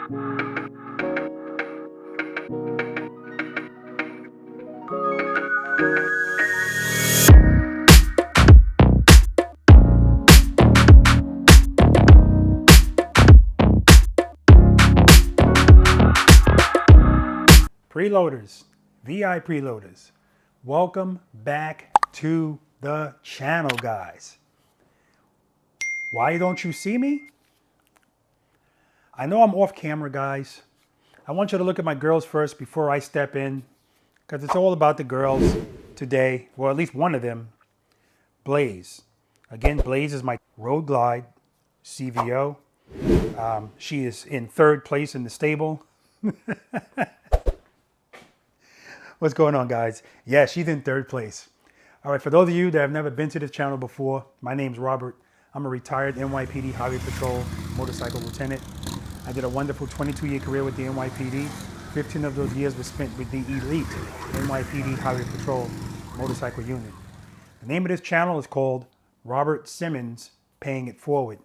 Preloaders, V.I.Preloaders, welcome back to the channel, guys. Why don't you see me? I know I'm off camera, guys. I want you to look at my girls first before I step in, because it's all about the girls today, well, at least one of them, Blaze. Again, Blaze is my Road Glide CVO. She is in third place in the stable. What's going on, guys? Yeah, she's in third place. All right, for those of you that have never been to this channel before, my name's Robert. I'm a retired NYPD Highway Patrol motorcycle lieutenant. I did a wonderful 22-year career with the NYPD. 15 of those years were spent with the elite NYPD Highway Patrol motorcycle unit. The name of this channel is called Robert Simmons Paying It Forward.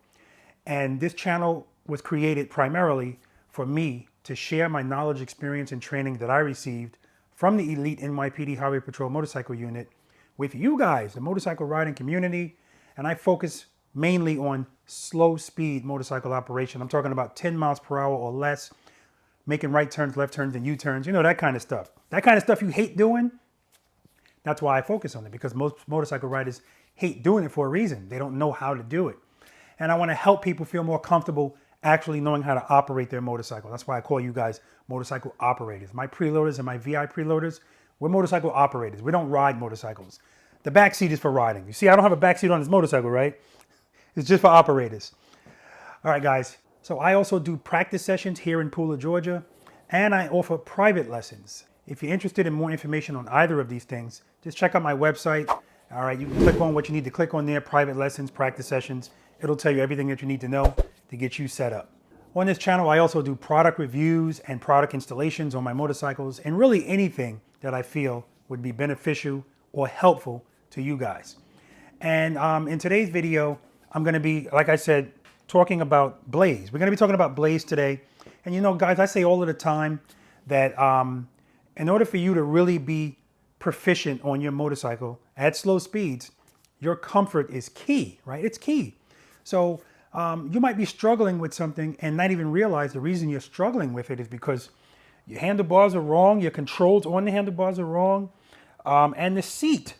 And this channel was created primarily for me to share my knowledge, experience, and training that I received from the elite NYPD Highway Patrol motorcycle unit with you guys, the motorcycle riding community. And I focus mainly on slow speed motorcycle operation. I'm talking about 10 miles per hour or less, making right turns, left turns, and U-turns, you know, that kind of stuff. That kind of stuff you hate doing, that's why I focus on it, because most motorcycle riders hate doing it for a reason. They don't know how to do it. And I want to help people feel more comfortable actually knowing how to operate their motorcycle. That's why I call you guys motorcycle operators. My preloaders and my V.I.Preloaders, we're motorcycle operators. We don't ride motorcycles. The back seat is for riding. You see, I don't have a back seat on this motorcycle, right? It's just for operators. All right, guys. So I also do practice sessions here in Pooler, Georgia, and I offer private lessons. If you're interested in more information on either of these things, just check out my website. All right, you can click on what you need to click on there, private lessons, practice sessions. It'll tell you everything that you need to know to get you set up. On this channel, I also do product reviews and product installations on my motorcycles, and really anything that I feel would be beneficial or helpful to you guys. And in today's video, I'm going to be, like I said, talking about Blaze. We're going to be talking about Blaze today. And you know, guys, I say all of the time that in order for you to really be proficient on your motorcycle at slow speeds, your comfort is key, right? It's key. So you might be struggling with something and not even realize the reason you're struggling with it is because your handlebars are wrong, your controls on the handlebars are wrong, and the seat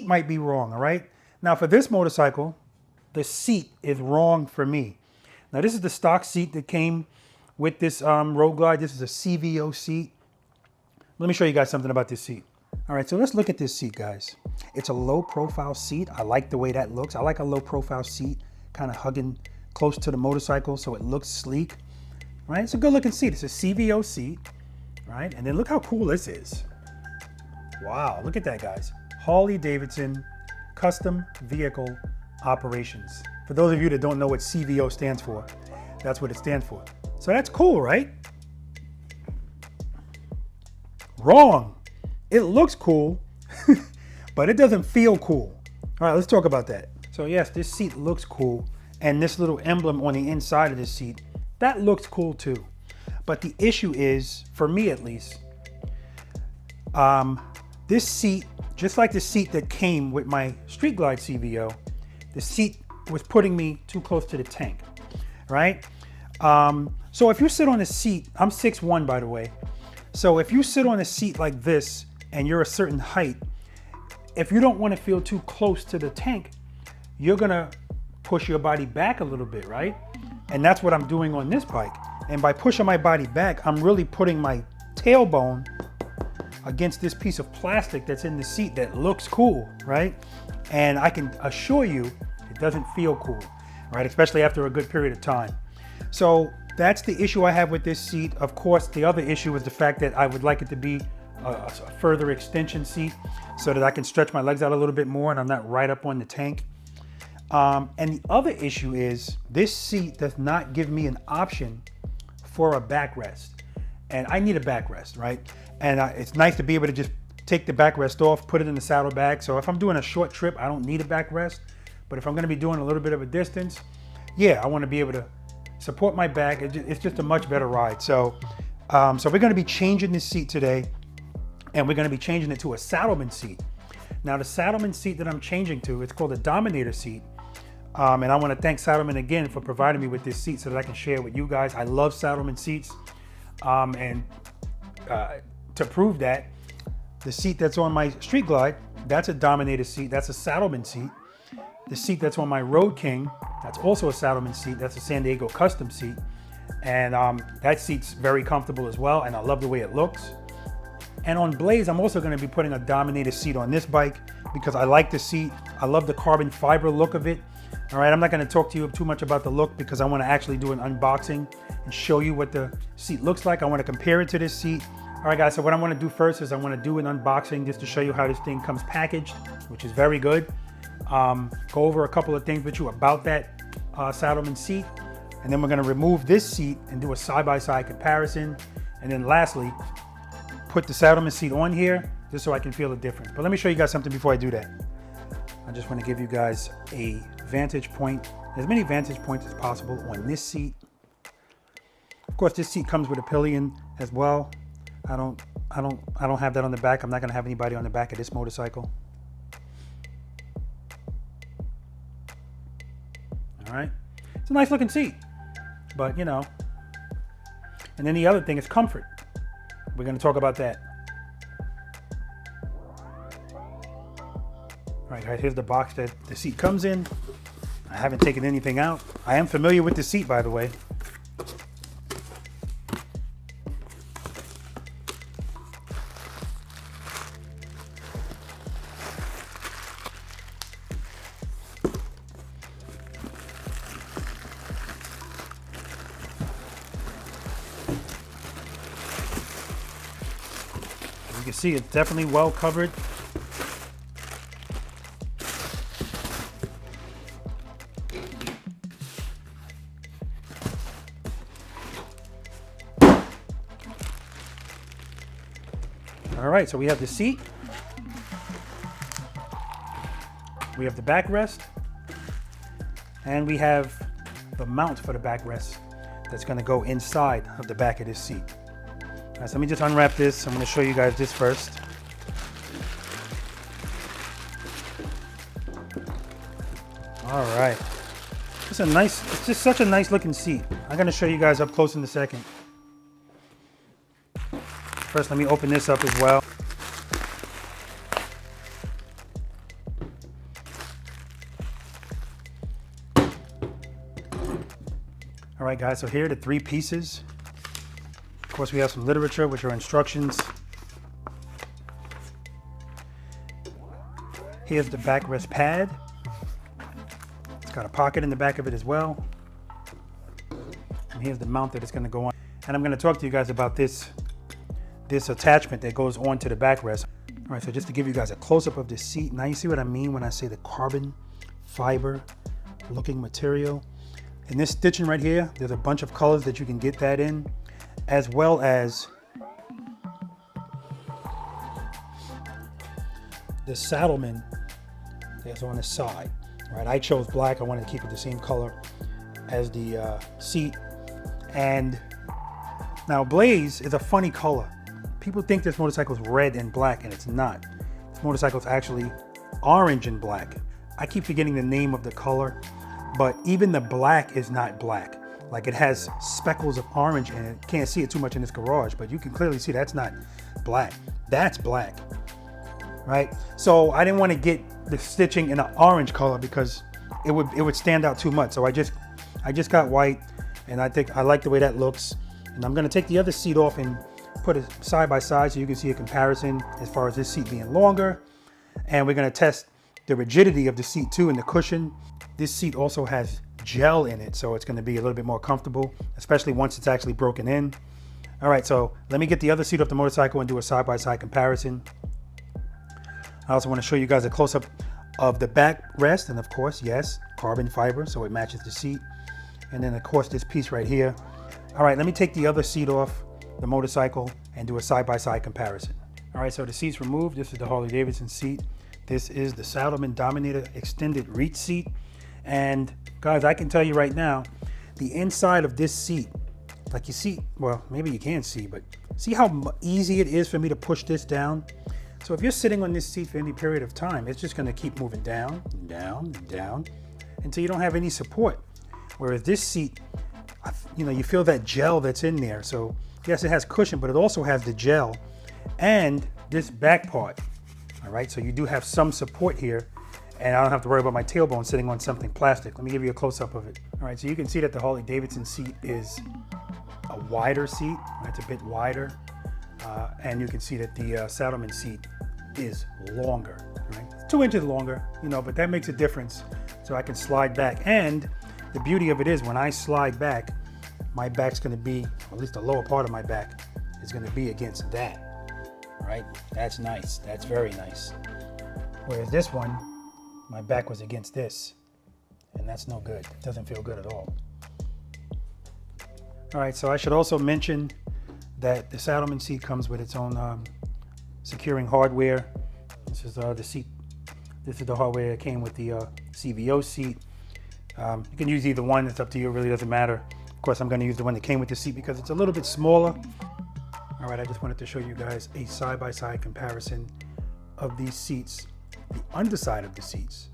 might be wrong, all right? Now for this motorcycle, the seat is wrong for me. Now this is the stock seat that came with this Road Glide. This is a CVO seat. Let me show you guys something about this seat. All right, so let's look at this seat, guys. It's a low profile seat. I like the way that looks. I like a low profile seat, kind of hugging close to the motorcycle so it looks sleek, right? It's a good looking seat. It's a CVO seat, right? And then look how cool this is. Wow, look at that, guys. Harley Davidson Custom Vehicle Operations. For those of you that don't know what CVO stands for, that's what it stands for. So that's cool, right? Wrong. It looks cool, but it doesn't feel cool. All right, let's talk about that. So yes, this seat looks cool, and this little emblem on the inside of this seat, that looks cool too. But the issue is, for me at least, this seat, just like the seat that came with my Street Glide CVO, the seat was putting me too close to the tank, right? So if you sit on a seat, I'm 6'1", by the way. So if you sit on a seat like this and you're a certain height, if you don't want to feel too close to the tank, you're gonna push your body back a little bit, right? And that's what I'm doing on this bike. And by pushing my body back, I'm really putting my tailbone against this piece of plastic that's in the seat that looks cool, right? And I can assure you, it doesn't feel cool, right? Especially after a good period of time. So that's the issue I have with this seat. Of course, the other issue is the fact that I would like it to be a further extension seat so that I can stretch my legs out a little bit more and I'm not right up on the tank. And the other issue is this seat does not give me an option for a backrest. And I need a backrest, right? And it's nice to be able to just take the backrest off, put it in the saddlebag. So if I'm doing a short trip, I don't need a backrest. But if I'm gonna be doing a little bit of a distance, yeah, I wanna be able to support my back. It's just a much better ride. So, so we're gonna be changing this seat today, and we're gonna be changing it to a Saddlemen seat. Now the Saddlemen seat that I'm changing to, it's called a Dominator seat. And I wanna thank Saddlemen again for providing me with this seat so that I can share it with you guys. I love Saddlemen seats. To prove that, the seat that's on my Street Glide, that's a Dominator seat, that's a Saddlemen seat. The seat that's on my Road King, that's also a Saddlemen seat, that's a San Diego custom seat. And that seat's very comfortable as well, and I love the way it looks. And on Blaze, I'm also gonna be putting a Dominator seat on this bike because I like the seat. I love the carbon fiber look of it. All right, I'm not gonna talk to you too much about the look because I wanna actually do an unboxing and show you what the seat looks like. I wanna compare it to this seat. All right, guys, so what I wanna do first is I wanna do an unboxing just to show you how this thing comes packaged, which is very good. Go over a couple of things with you about that Saddlemen seat. And then we're gonna remove this seat and do a side-by-side comparison. And then lastly, put the Saddlemen seat on here just so I can feel the difference. But let me show you guys something before I do that. I just wanna give you guys a vantage point, as many vantage points as possible on this seat. Of course, this seat comes with a pillion as well. I don't have that on the back. I'm not gonna have anybody on the back of this motorcycle. All right, it's a nice looking seat, but you know. And then the other thing is comfort. We're gonna talk about that. All right, guys, here's the box that the seat comes in. I haven't taken anything out. I am familiar with the seat, by the way. You can see it's definitely well covered. All right, so we have the seat. We have the backrest. And we have the mount for the backrest that's gonna go inside of the back of this seat. All right, so let me just unwrap this. I'm gonna show you guys this first. All right. It's just such a nice looking seat. I'm gonna show you guys up close in a second. First, let me open this up as well. All right, guys, so here are the three pieces. Of course, we have some literature, which are instructions. Here's the backrest pad. It's got a pocket in the back of it as well. And here's the mount that it's gonna go on. And I'm gonna talk to you guys about this attachment that goes onto the backrest. All right, so just to give you guys a close-up of this seat. Now you see what I mean when I say the carbon fiber looking material. In this stitching right here, there's a bunch of colors that you can get that in, as well as the Saddlemen that's on the side. All right, I chose black. I wanted to keep it the same color as the seat. And now Blaze is a funny color. People think this motorcycle is red and black, and it's not. This motorcycle is actually orange and black. I keep forgetting the name of the color, but even the black is not black. Like, it has speckles of orange in it. Can't see it too much in this garage, but you can clearly see that's not black. That's black, right? So I didn't want to get the stitching in an orange color because it would stand out too much. So I just got white, and I think I like the way that looks. And I'm gonna take the other seat off and put it side by side so you can see a comparison as far as this seat being longer. And we're gonna test the rigidity of the seat too and the cushion. This seat also has gel in it, so it's gonna be a little bit more comfortable, especially once it's actually broken in. All right, so let me get the other seat off the motorcycle and do a side-by-side comparison. I also wanna show you guys a close-up of the backrest, and of course, yes, carbon fiber, so it matches the seat. And then of course, this piece right here. All right, let me take the other seat off the motorcycle and do a side-by-side comparison. All right, so the seat's removed. This is the Harley Davidson seat. This is the Saddlemen Dominator extended reach seat. And guys, I can tell you right now, the inside of this seat, like you see, well, maybe you can't see, but see how easy it is for me to push this down? So if you're sitting on this seat for any period of time, it's just gonna keep moving down and down and down until you don't have any support. Whereas this seat, you know, you feel that gel that's in there. So yes, it has cushion, but it also has the gel and this back part. All right, so you do have some support here, and I don't have to worry about my tailbone sitting on something plastic. Let me give you a close-up of it. All right, so you can see that the Harley Davidson seat is a wider seat. It's a bit wider. And you can see that the Saddlemen seat is longer, right? 2 inches longer, you know, but that makes a difference. So I can slide back. And the beauty of it is when I slide back, my back's gonna be, or at least the lower part of my back is gonna be against that, right? That's nice, that's very nice. Whereas this one, my back was against this, and that's no good. It doesn't feel good at all. All right, so I should also mention that the Saddlemen seat comes with its own securing hardware. This is the seat. This is the hardware that came with the CVO seat. You can use either one. It's up to you. It really doesn't matter. Of course, I'm going to use the one that came with the seat because it's a little bit smaller. All right, I just wanted to show you guys a side-by-side comparison of these seats, the underside of the seats.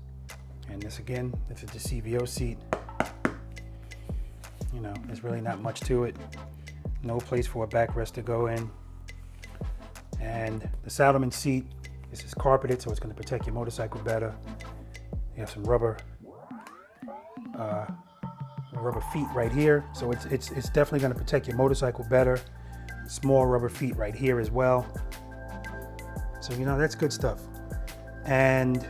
And this again, this is the CVO seat. You know, there's really not much to it. No place for a backrest to go in. And the Saddlemen seat, this is carpeted, so it's going to protect your motorcycle better. You have some rubber feet right here, so it's definitely going to protect your motorcycle better. Small rubber feet right here as well. So you know, that's good stuff. And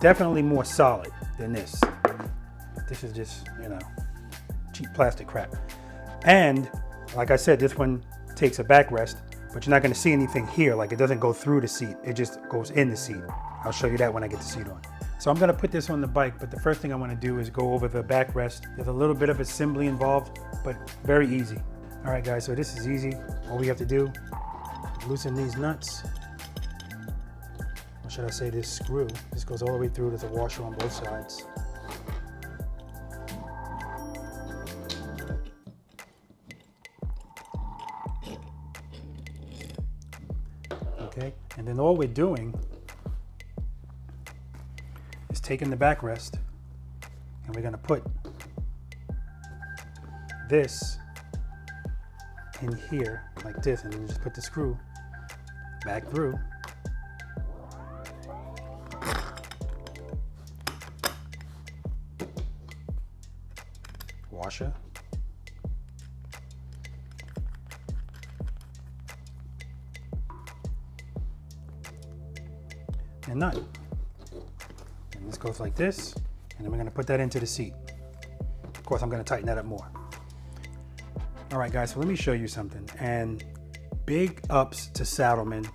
definitely more solid than this. This is just, you know, cheap plastic crap. And like I said, this one takes a backrest, but you're not going to see anything here. Like, it doesn't go through the seat, it just goes in the seat. I'll show you that when I get the seat on. So I'm going to put this on the bike, but the first thing I want to do is go over the backrest. There's a little bit of assembly involved, but very easy. All right guys, so this is easy. All we have to do is loosen these nuts. Or should I say this screw? This goes all the way through. There's a washer on both sides. Okay, and then all we're doing is taking the backrest and we're going to put this in here like this, and then just put the screw back through. Washer. And nut. And this goes like this, and then we're going to put that into the seat. Of course, I'm going to tighten that up more. All right, guys, so let me show you something. And big ups to Saddlemen,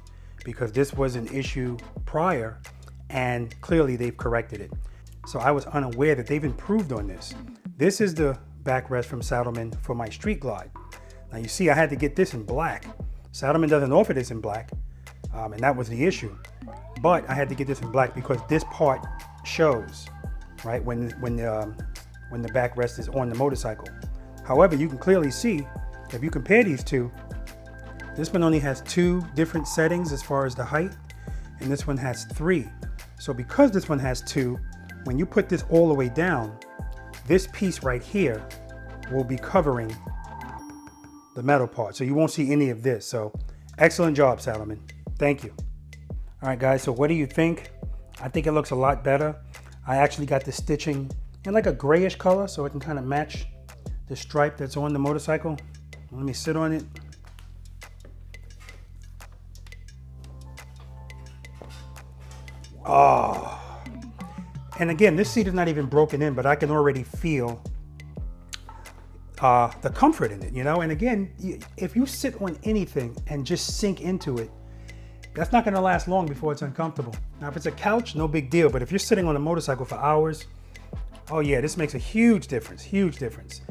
because this was an issue prior, and clearly they've corrected it. So I was unaware that they've improved on this. This is the backrest from Saddlemen for my Street Glide. Now you see I had to get this in black. Saddlemen doesn't offer this in black, and that was the issue. But I had to get this in black because this part shows, right, when the backrest is on the motorcycle. However, you can clearly see, if you compare these two, this one only has 2 different settings as far as the height, and this one has 3. So because this one has 2, when you put this all the way down, this piece right here will be covering the metal part. So you won't see any of this. So excellent job, Saddlemen. Thank you. All right, guys, so what do you think? I think it looks a lot better. I actually got the stitching in like a grayish color so it can kind of match the stripe that's on the motorcycle. Let me sit on it. Oh. And again, this seat is not even broken in, but I can already feel the comfort in it, you know? And again, if you sit on anything and just sink into it, that's not gonna last long before it's uncomfortable. Now, if it's a couch, no big deal, but if you're sitting on a motorcycle for hours, oh yeah, this makes a huge difference, huge difference.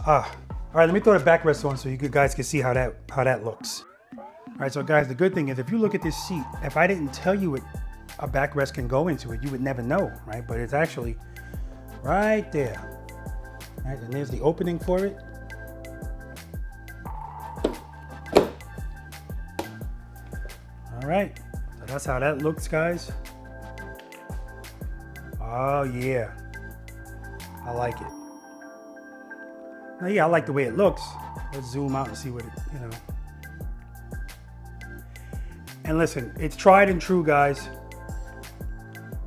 All right, let me throw the backrest on so you guys can see how that looks. All right, so guys, the good thing is if you look at this seat, if I didn't tell you a backrest can go into it, you would never know, right? But it's actually right there. All right, and there's the opening for it. All right, so that's how that looks, guys. Oh yeah, I like it. Now, yeah, I like the way it looks. Let's zoom out and see what it, you know. And listen, it's tried and true, guys.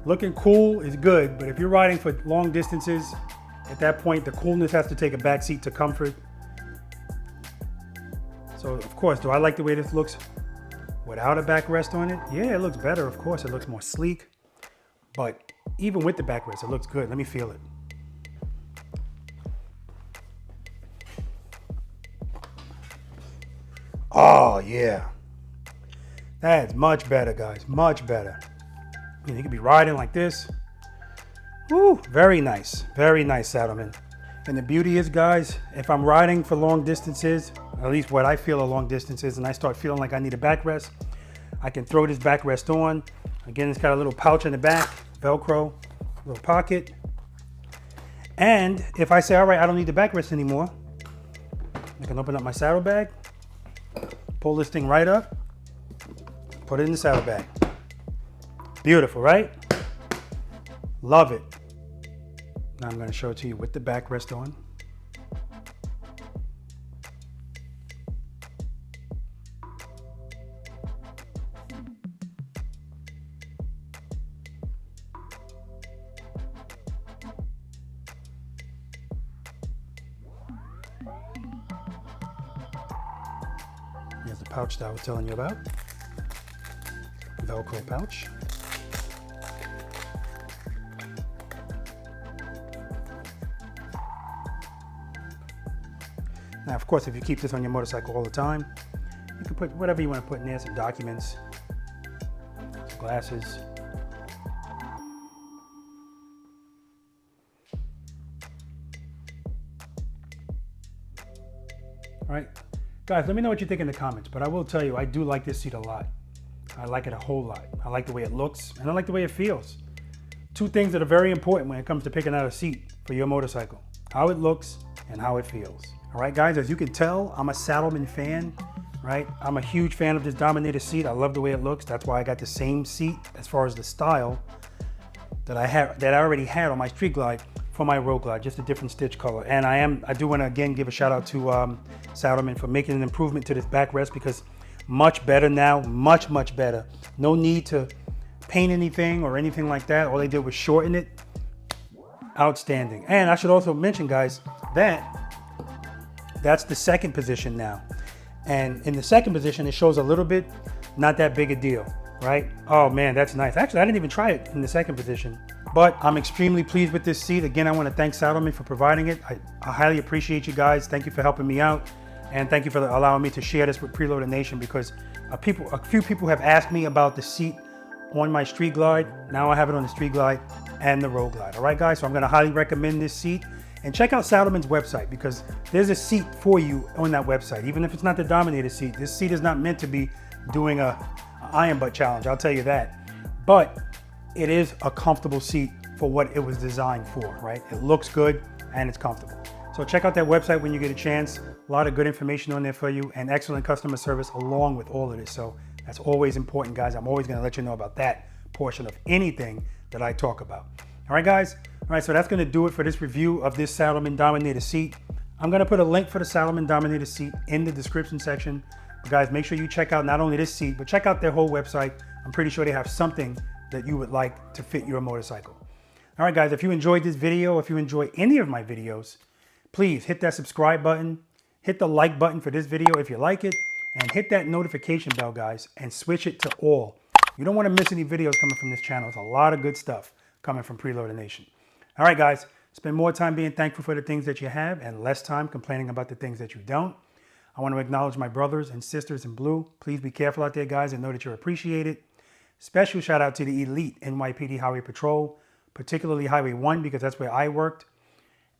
Looking cool is good, but if you're riding for long distances, at that point, the coolness has to take a backseat to comfort. So, of course, do I like the way this looks without a backrest on it? Yeah, it looks better, of course. It looks more sleek. But even with the backrest, it looks good. Let me feel it. Oh, yeah. That's much better, guys. Much better. You could be riding like this. Woo, very nice. Very nice, Saddlemen. And the beauty is, guys, if I'm riding for long distances, at least what I feel are long distances, and I start feeling like I need a backrest, I can throw this backrest on. Again, it's got a little pouch in the back, Velcro, little pocket. And if I say, all right, I don't need the backrest anymore, I can open up my saddlebag, pull this thing right up, put it in the saddlebag. Beautiful, right? Love it. Now I'm going to show it to you with the backrest on. Here's the pouch that I was telling you about. Velcro pouch. Now, of course, if you keep this on your motorcycle all the time, you can put whatever you want to put in there, some documents, some glasses. All right, guys, let me know what you think in the comments, but I will tell you, I do like this seat a lot. I like it a whole lot. I like the way it looks, and I like the way it feels. Two things that are very important when it comes to picking out a seat for your motorcycle: how it looks and how it feels. All right, guys, as you can tell, I'm a Saddlemen fan, right? I'm a huge fan of this Dominator seat. I love the way it looks. That's why I got the same seat as far as the style that I already had on my Street Glide for my Road Glide, just a different stitch color. And I do want to again give a shout out to Saddlemen for making an improvement to this backrest, because much better now, much better. No need to paint anything or anything like that. All they did was shorten it. Outstanding. And I should also mention, guys, that's the second position now. And in the second position, it shows a little bit, not that big a deal, right? Oh man, that's nice. Actually, I didn't even try it in the second position, but I'm extremely pleased with this seat. Again, I want to thank Saddlemen for providing it. I highly appreciate you guys. Thank you for helping me out. And thank you for allowing me to share this with Preloader Nation, because a few people have asked me about the seat on my Street Glide. Now I have it on the Street Glide and the Road Glide. All right, guys, so I'm going to highly recommend this seat. And check out Saddlemen's website, because there's a seat for you on that website. Even if it's not the Dominator seat, this seat is not meant to be doing a iron butt challenge, I'll tell you that. But it is a comfortable seat for what it was designed for, right? It looks good and it's comfortable. So check out that website when you get a chance. A lot of good information on there for you, and excellent customer service along with all of this. So that's always important, guys. I'm always going to let you know about that portion of anything that I talk about. All right, guys. All right, so that's going to do it for this review of this Saddlemen Dominator seat. I'm going to put a link for the Saddlemen Dominator seat in the description section. But guys, make sure you check out not only this seat, but check out their whole website. I'm pretty sure they have something that you would like to fit your motorcycle. All right, guys, if you enjoyed this video, if you enjoy any of my videos, please hit that subscribe button, hit the like button for this video if you like it, and hit that notification bell, guys, and switch it to all. You don't want to miss any videos coming from this channel. It's a lot of good stuff coming from Preloader Nation. All right, guys, spend more time being thankful for the things that you have and less time complaining about the things that you don't. I want to acknowledge my brothers and sisters in blue. Please be careful out there, guys, and know that you're appreciated. Special shout out to the elite NYPD Highway Patrol, particularly Highway 1, because that's where I worked,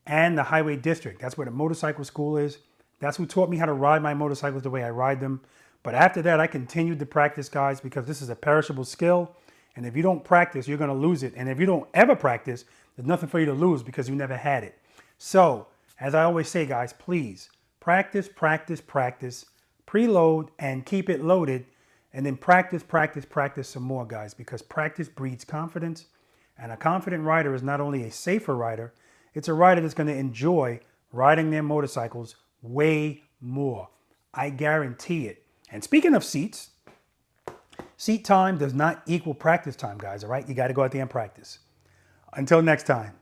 and the Highway District. That's where the motorcycle school is. That's who taught me how to ride my motorcycles the way I ride them. But after that, I continued to practice, guys, because this is a perishable skill. And if you don't practice, you're going to lose it. And if you don't ever practice, there's nothing for you to lose because you never had it. So As I always say, guys, please practice, practice, practice, preload and keep it loaded, and then practice, practice, practice some more, guys, because practice breeds confidence. And a confident rider is not only a safer rider, it's a rider that's going to enjoy riding their motorcycles way more. I guarantee it. And speaking of seats, seat time does not equal practice time, guys, all right? You got to go out there and practice. Until next time.